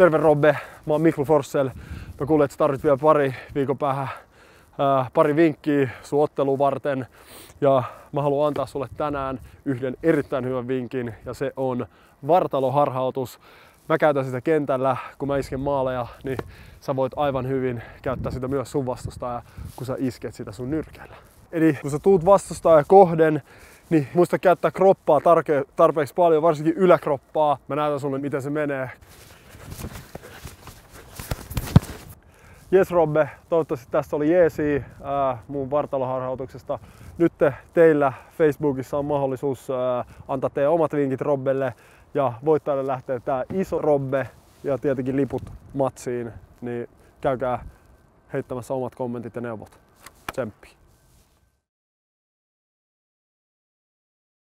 Terve Robbe, mä oon Miklu Forssell. Mä kuulin, että sä tarvit vielä pari viikon päähän pari vinkkiä sun ottelua varten. Ja mä haluan antaa sulle tänään yhden erittäin hyvän vinkin ja se on vartaloharhautus. Mä käytän sitä kentällä, kun mä isken maaleja, niin sä voit aivan hyvin käyttää sitä myös sun vastustaja, kun sä isket sitä sun nyrkellä. Eli kun sä tuut vastustaja kohden, niin muista käyttää kroppaa tarpeeksi paljon, varsinkin yläkroppaa. Mä näytän sulle, miten se menee. Jes Robbe, toivottavasti tästä oli jeesi mun vartaloharhautuksesta. Nyt teillä Facebookissa on mahdollisuus antaa teidän omat vinkit Robbelle ja voittajalle lähtee tää iso Robbe ja tietenkin liput matsiin, niin käykää heittämässä omat kommentit ja neuvot. Tsemppi!